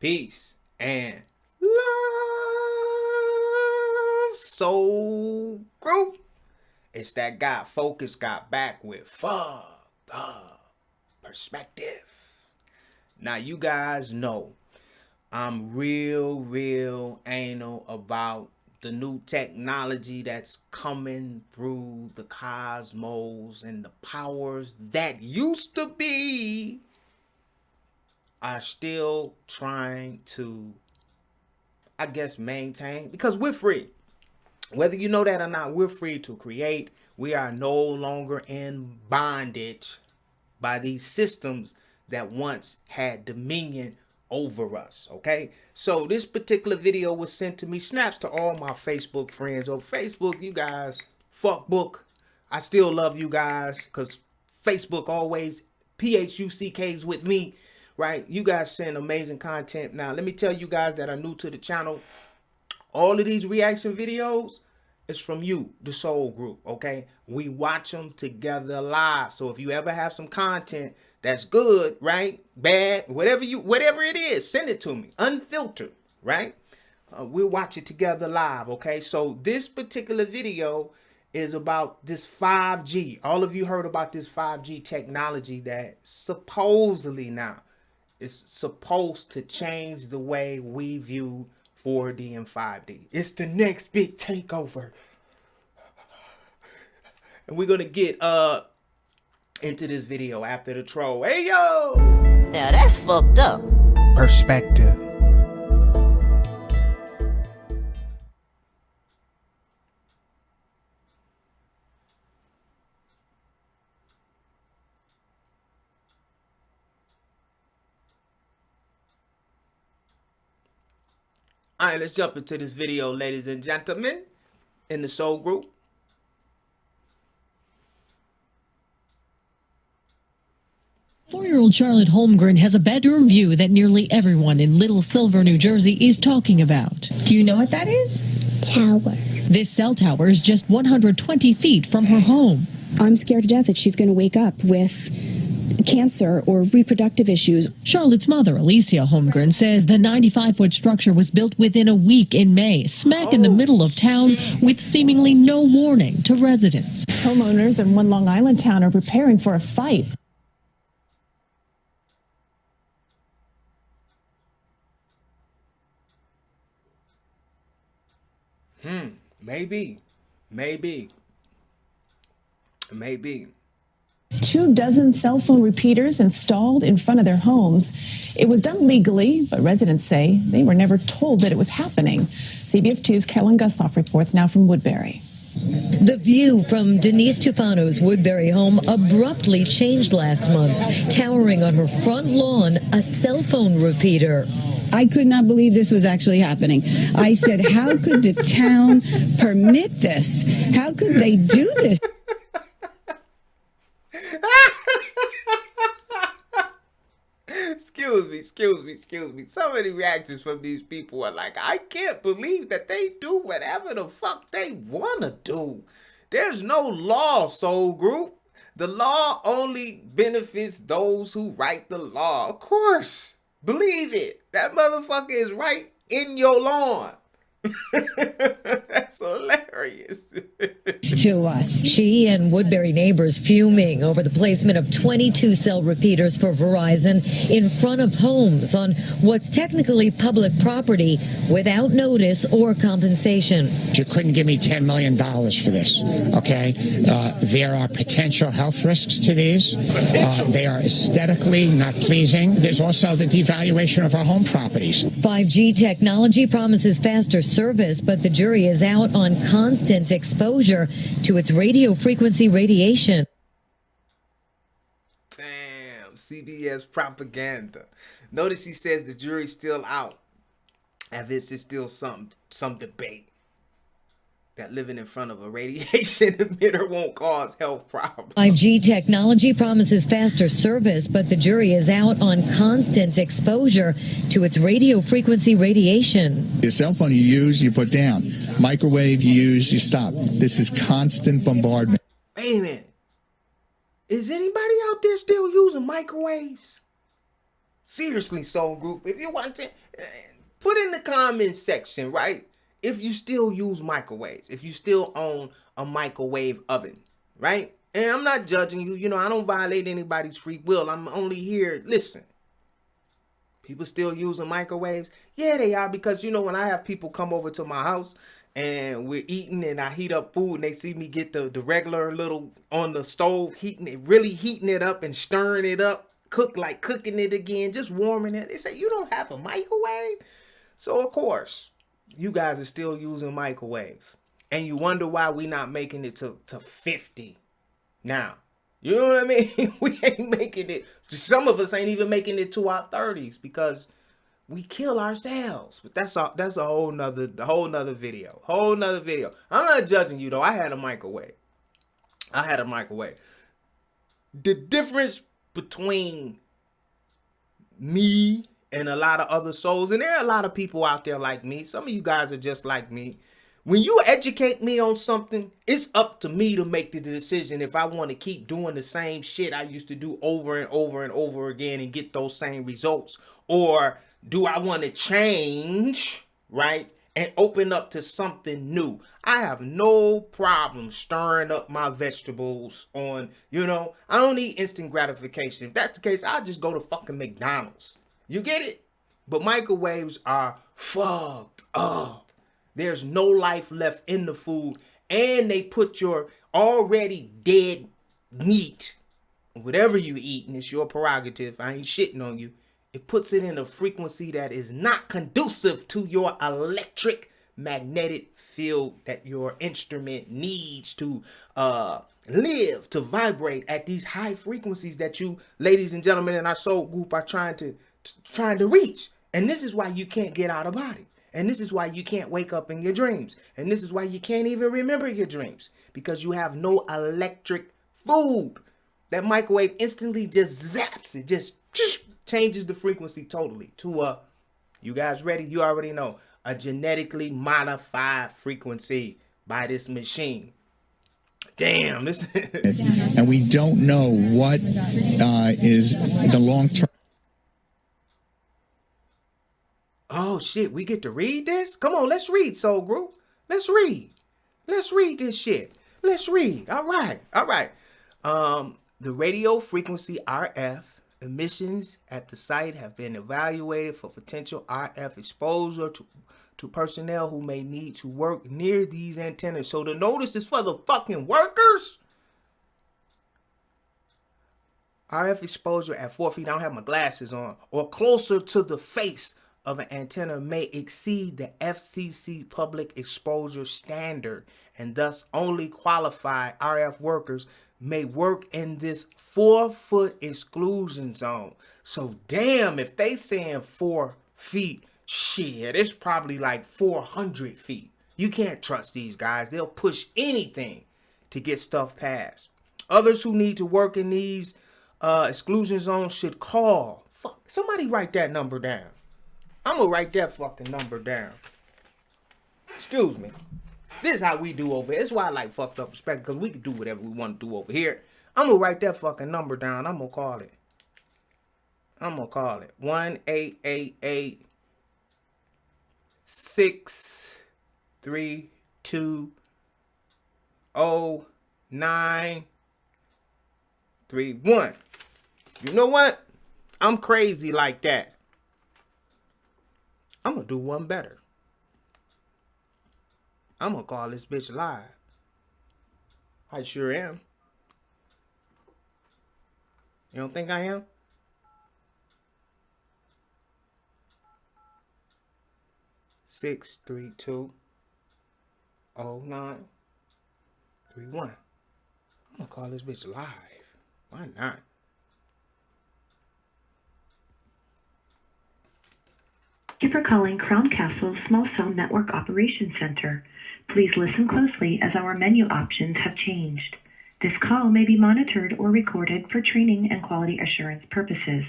Peace and love, soul group. It's that guy Focus got back with fuck the perspective. Now you guys know I'm real anal about the new technology that's coming through the cosmos, and the powers that used to be are still trying to, I guess, maintain, because we're free. Whether you know that or not, we're free to create. We are no longer in bondage by these systems that once had dominion over us. Okay, so this particular video was sent to me. Snaps to all my Facebook friends on Facebook. You guys, fuck book. I still love you guys because Facebook always PHUCKs with me, right? You guys send amazing content. Now let me tell you guys that are new to the channel, all of these reaction videos is from you, the soul group. Okay, we watch them together live. So if you ever have some content that's good, right, bad, whatever it is, send it to me unfiltered, right? We'll watch it together live. Okay, so this particular video is about this 5G. All of you heard about this 5G technology that supposedly now is supposed to change the way we view 4D and 5D. It's the next big takeover. And we're gonna get into this video after the troll. Hey yo! Now that's fucked up. Perspective. All right, let's jump into this video, ladies and gentlemen, in the soul group. Four-year-old Charlotte Holmgren has a bedroom view that nearly everyone in Little Silver, New Jersey is talking about. Do you know what that is? Tower. This cell tower is just 120 feet from her home. I'm scared to death that she's going to wake up with cancer or reproductive issues. Charlotte's mother, Alicia Holmgren, says the 95-foot structure was built within a week in May, smack in the middle of town, with seemingly no warning to residents. Homeowners in one Long Island town are preparing for a fight. Maybe. 24 cell phone repeaters installed in front of their homes. It was done legally, but residents say they were never told that it was happening. CBS 2's Carolyn Gussoff reports now from Woodbury. The view from Denise Tufano's Woodbury home abruptly changed last month, towering on her front lawn a cell phone repeater. I could not believe this was actually happening. I said, how could the town permit this? How could they do this? Excuse me. So many reactions from these people are like, I can't believe that they do whatever the fuck they want to do. There's no law, soul group. The law only benefits those who write the law. Of course. Believe it. That motherfucker is right in your lawn. That's hilarious. To us. She and Woodbury neighbors fuming over the placement of 22 cell repeaters for Verizon in front of homes on what's technically public property without notice or compensation. You couldn't give me $10 million for this, okay? There are potential health risks to these. They are aesthetically not pleasing. There's also the devaluation of our home properties. 5G technology promises faster service, but the jury is out on constant exposure to its radio frequency radiation. Damn, CBS propaganda. Notice he says the jury's still out. And this is still some debate that living in front of a radiation emitter won't cause health problems. 5G technology promises faster service, but the jury is out on constant exposure to its radio frequency radiation. Your cell phone you use, you put down. Microwave you use, you stop. This is constant bombardment. Wait a minute. Is anybody out there still using microwaves? Seriously, Soul Group, if you want to, put in the comments section, right? If you still use microwaves, if you still own a microwave oven, right? And I'm not judging you. You know, I don't violate anybody's free will. I'm only here. Listen, people still using microwaves? Yeah, they are, because, you know, when I have people come over to my house and we're eating and I heat up food and they see me get the regular little on the stove, really heating it up and stirring it up, cooking it again, just warming it. They say, you don't have a microwave? So, of course, you guys are still using microwaves. And you wonder why we not making it to 50 now. You know what I mean? We ain't making it. Some of us ain't even making it to our 30s because we kill ourselves. But that's a whole nother video. Whole nother video. I'm not judging you though. I had a microwave. The difference between me and a lot of other souls, and there are a lot of people out there like me. Some of you guys are just like me. When you educate me on something, it's up to me to make the decision if I want to keep doing the same shit I used to do over and over and over again and get those same results. Or do I want to change, right, and open up to something new? I have no problem stirring up my vegetables on, you know, I don't need instant gratification. If that's the case, I'll just go to fucking McDonald's. You get it? But microwaves are fucked up. There's no life left in the food, and they put your already dead meat, whatever you eat, and it's your prerogative, I ain't shitting on you, it puts it in a frequency that is not conducive to your electric magnetic field that your instrument needs to live, to vibrate at these high frequencies that you, ladies and gentlemen, in our soul group are trying to reach. And this is why you can't get out of body. And this is why you can't wake up in your dreams. And this is why you can't even remember your dreams. Because you have no electric food. That microwave instantly just zaps. It just changes the frequency totally to you guys ready? You already know. A genetically modified frequency by this machine. Damn. This. And we don't know what is the long-term. Oh shit, we get to read this? Come on, let's read, Soul Group. Let's read. Let's read this shit. Let's read. All right. The radio frequency RF emissions at the site have been evaluated for potential RF exposure to personnel who may need to work near these antennas. So the notice is for the fucking workers? RF exposure at 4 feet, I don't have my glasses on, or closer to the face of an antenna may exceed the FCC public exposure standard, and thus only qualified RF workers may work in this 4-foot exclusion zone. So damn, if they saying 4 feet, shit, it's probably like 400 feet. You can't trust these guys. They'll push anything to get stuff passed. Others who need to work in these exclusion zones should call. Fuck, somebody write that number down. I'm gonna write that fucking number down. Excuse me. This is how we do over here. This is why I like fucked up respect, because we can do whatever we want to do over here. I'm gonna write that fucking number down. I'm gonna call it 1-888 632 0931. You know what? I'm crazy like that. I'm going to do one better. I'm going to call this bitch live. I sure am. You don't think I am? Six, 3, 2, 0, 9, 3, 1. I'm going to call this bitch live. Why not? Thank you for calling Crown Castle's Small Cell Network Operations Center. Please listen closely as our menu options have changed. This call may be monitored or recorded for training and quality assurance purposes.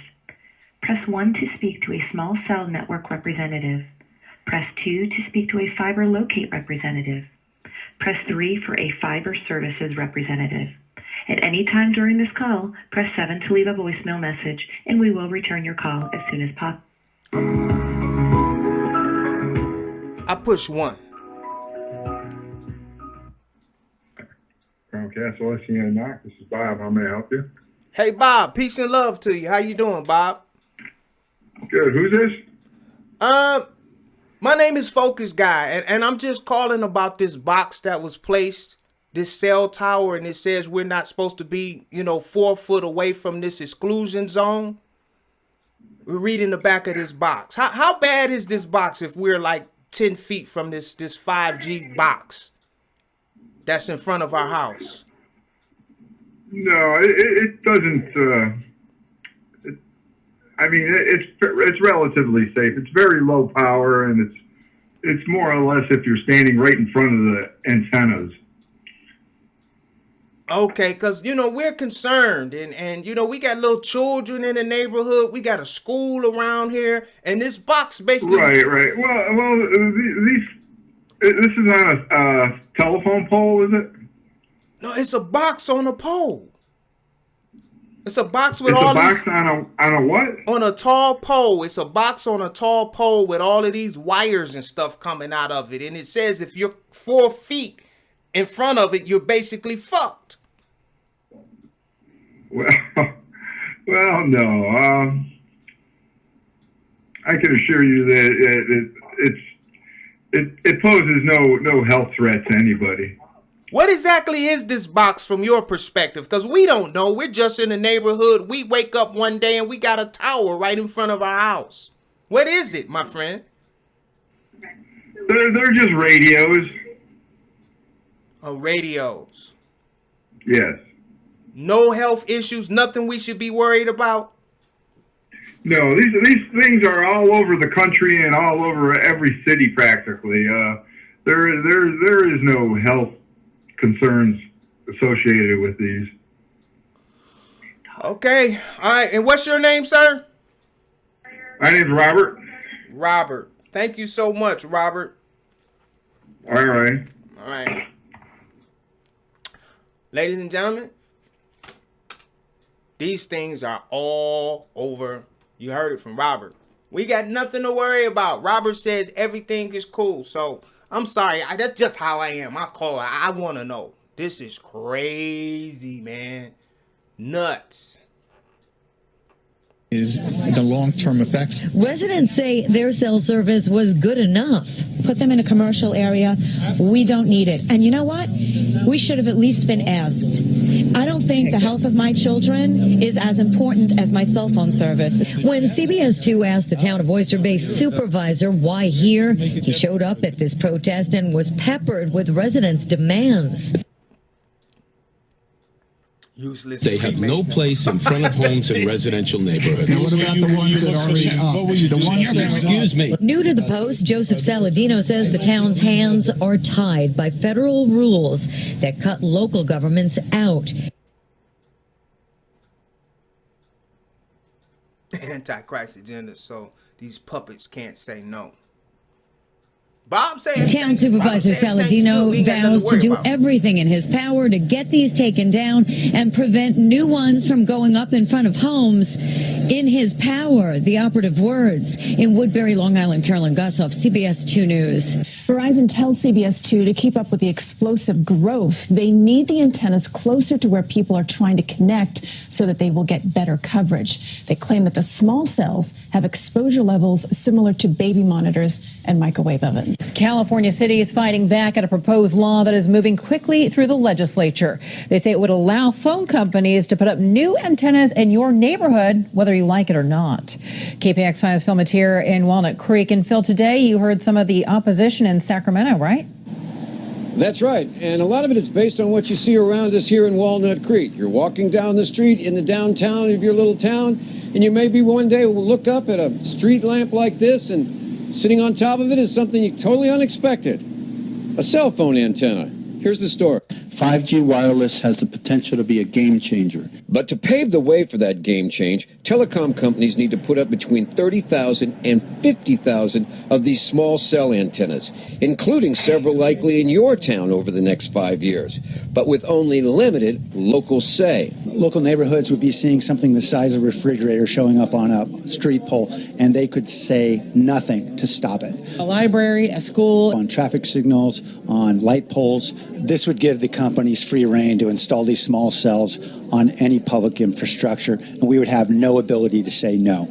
Press 1 to speak to a small cell network representative. Press 2 to speak to a fiber locate representative. Press 3 for a fiber services representative. At any time during this call, press 7 to leave a voicemail message, and we will return your call as soon as possible. I push 1. Crown Castle SCN Knock. This is Bob. How may I help you? Hey, Bob. Peace and love to you. How you doing, Bob? Good. Who's this? My name is Focus Guy, and I'm just calling about this box that was placed, this cell tower, and it says we're not supposed to be, 4 foot away from this exclusion zone. We're reading the back of this box. How bad is this box if we're like 10 feet from this 5G box that's in front of our house? No, it doesn't. It's relatively safe. It's very low power, and it's more or less if you're standing right in front of the antennas. Okay, because, we're concerned, and we got little children in the neighborhood. We got a school around here, and this box basically... Right. Well, this is on a telephone pole, is it? No, it's a box on a pole. It's a box with it's all a box these... on a what? On a tall pole. It's a box on a tall pole with all of these wires and stuff coming out of it. And it says if you're 4 feet in front of it, you're basically fucked. Well, no. I can assure you that it poses no health threat to anybody. What exactly is this box from your perspective? Because we don't know. We're just in the neighborhood. We wake up one day and we got a tower right in front of our house. What is it, my friend? They're just radios. Oh, radios. Yes. No health issues, nothing we should be worried about? No, these things are all over the country and all over every city practically. There is no health concerns associated with these. Okay. All right. And what's your name, sir? My name's Robert. Robert. Thank you so much, Robert. All right. All right. Ladies and gentlemen, these things are all over. You heard it from Robert. We got nothing to worry about. Robert says everything is cool. So I'm sorry. That's just how I am. I call. I want to know. This is crazy, man. Nuts. Is the long-term effects. Residents say their cell service was good enough. Put them in a commercial area. We don't need it. And you know what? We should have at least been asked. I don't think the health of my children is as important as my cell phone service. When CBS 2 asked the town of Oyster Bay's supervisor why here, he showed up at this protest and was peppered with residents' demands. Useless. They have no place in front of homes in residential neighborhoods. Now, what about the ones that are already up? The ones that Excuse me. New to the Post, Joseph Saladino says the town's hands are tied by federal rules that cut local governments out. Antichrist agenda, so these puppets can't say no. Bob said. Town Supervisor Saladino vows to do everything in his power to get these taken down and prevent new ones from going up in front of homes. In his power, the operative words. In Woodbury, Long Island, Carolyn Gussoff, CBS 2 News. Verizon tells CBS 2 to keep up with the explosive growth. They need the antennas closer to where people are trying to connect so that they will get better coverage. They claim that the small cells have exposure levels similar to baby monitors and microwave ovens. California City is fighting back at a proposed law that is moving quickly through the legislature. They say it would allow phone companies to put up new antennas in your neighborhood, whether you like it or not. KPX 5's Phil Matier in Walnut Creek. And Phil, today you heard some of the opposition in Sacramento, right? That's right. And a lot of it is based on what you see around us here in Walnut Creek. You're walking down the street in the downtown of your little town, and you maybe one day will look up at a street lamp like this, and sitting on top of it is something totally unexpected. A cell phone antenna. Here's the story. 5G wireless has the potential to be a game changer. But to pave the way for that game change, telecom companies need to put up between 30,000 and 50,000 of these small cell antennas, including several likely in your town over the next 5 years, but with only limited local say. Local neighborhoods would be seeing something the size of a refrigerator showing up on a street pole, and they could say nothing to stop it. A library, a school, on traffic signals, on light poles. This would give the companies free rein to install these small cells on any public infrastructure, and we would have no ability to say no.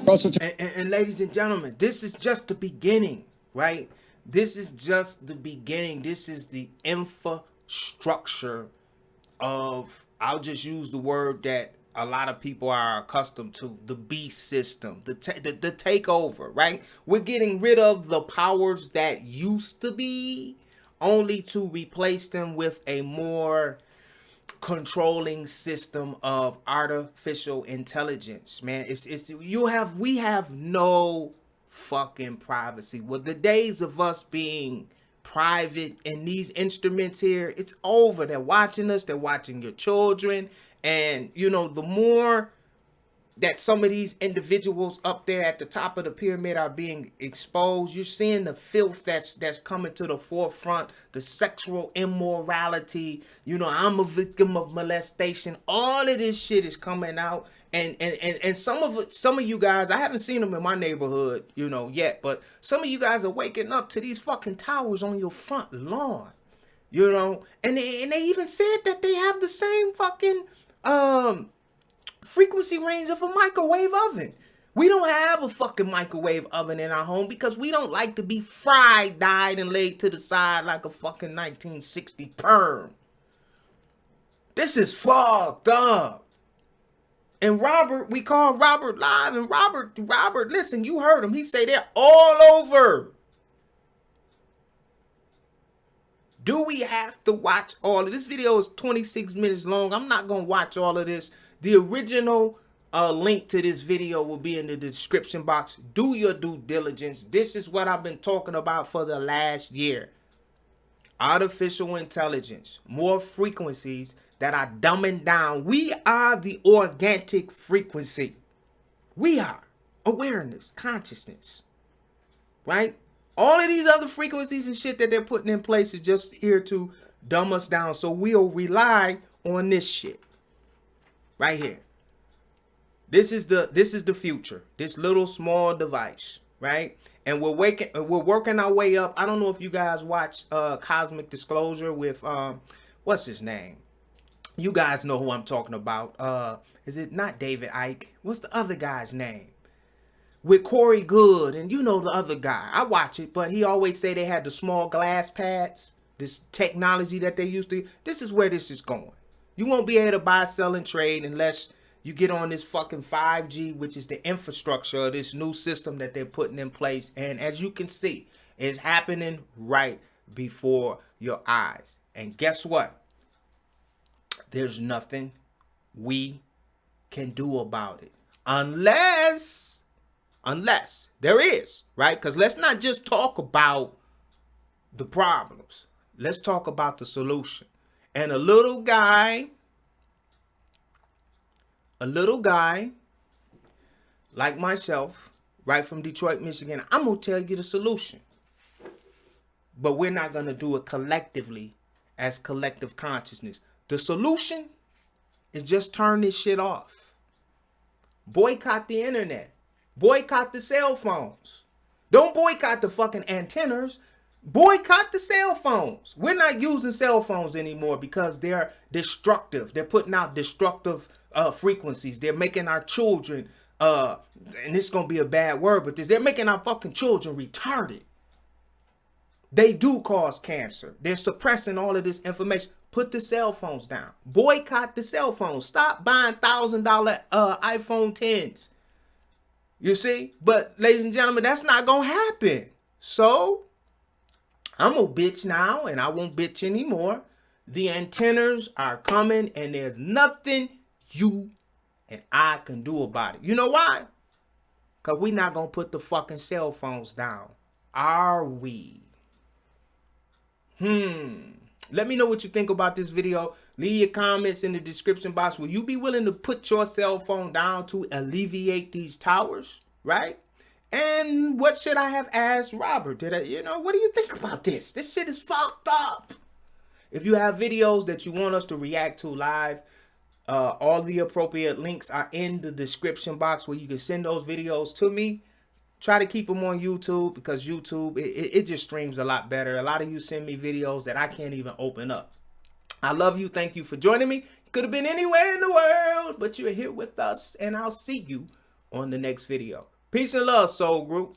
And ladies and gentlemen, this is just the beginning, right? This is just the beginning. This is the infrastructure of, I'll just use the word that a lot of people are accustomed to, the beast system, the takeover, right? We're getting rid of the powers that used to be, only to replace them with a more controlling system of artificial intelligence. Man, we have no fucking privacy. Well, the days of us being private in these instruments here, it's over. They're watching us, they're watching your children, and you know, the more that some of these individuals up there at the top of the pyramid are being exposed, you're seeing the filth that's coming to the forefront, the sexual immorality. You know, I'm a victim of molestation. All of this shit is coming out, and some of you guys, I haven't seen them in my neighborhood, you know, yet, but some of you guys are waking up to these fucking towers on your front lawn, you know, and they even said that they have the same fucking frequency range of a microwave oven. We don't have a fucking microwave oven in our home because we don't like to be fried, dyed, and laid to the side like a fucking 1960 perm. This is fucked up. And Robert, we call Robert live, and Robert, listen, you heard him. He say they're all over. Do we have to watch all of this? Video is 26 minutes long. I'm not going to watch all of this. The original link to this video will be in the description box. Do your due diligence. This is what I've been talking about for the last year. Artificial intelligence, more frequencies that are dumbing down. We are the organic frequency. We are awareness, consciousness, right? All of these other frequencies and shit that they're putting in place is just here to dumb us down. So we'll rely on this shit right here. This is the future. This little small device, right? And we're working our way up. I don't know if you guys watch Cosmic Disclosure with what's his name? You guys know who I'm talking about. Is it not David Icke? What's the other guy's name? With Corey Good and you know the other guy. I watch it, but he always say they had the small glass pads, this technology that they used to. This is where this is going. You won't be able to buy, sell, and trade unless you get on this fucking 5G, which is the infrastructure of this new system that they're putting in place. And as you can see, it's happening right before your eyes. And guess what? There's nothing we can do about it. Unless there is, right? Because let's not just talk about the problems. Let's talk about the solution. And a little guy like myself, right from Detroit, Michigan, I'm going to tell you the solution. But we're not going to do it collectively as collective consciousness. The solution is just turn this shit off. Boycott the internet. Boycott the cell phones. Don't boycott the fucking antennas. Boycott the cell phones. We're not using cell phones anymore because they're destructive. They're putting out destructive frequencies. They're making our children, and this is going to be a bad word, but they're making our fucking children retarded. They do cause cancer. They're suppressing all of this information. Put the cell phones down. Boycott the cell phones. Stop buying $1,000 iPhone 10s. You see? But ladies and gentlemen, that's not going to happen. So I'm a bitch now, and I won't bitch anymore. The antennas are coming, and there's nothing you and I can do about it. You know why? Because we're not going to put the fucking cell phones down. Are we? Let me know what you think about this video. Leave your comments in the description box. Will you be willing to put your cell phone down to alleviate these towers, right? And what should I have asked Robert? What do you think about this? This shit is fucked up. If you have videos that you want us to react to live, all the appropriate links are in the description box where you can send those videos to me. Try to keep them on YouTube because YouTube, it just streams a lot better. A lot of you send me videos that I can't even open up. I love you. Thank you for joining me. You could have been anywhere in the world, but you're here with us, and I'll see you on the next video. Peace and love, Soul Group.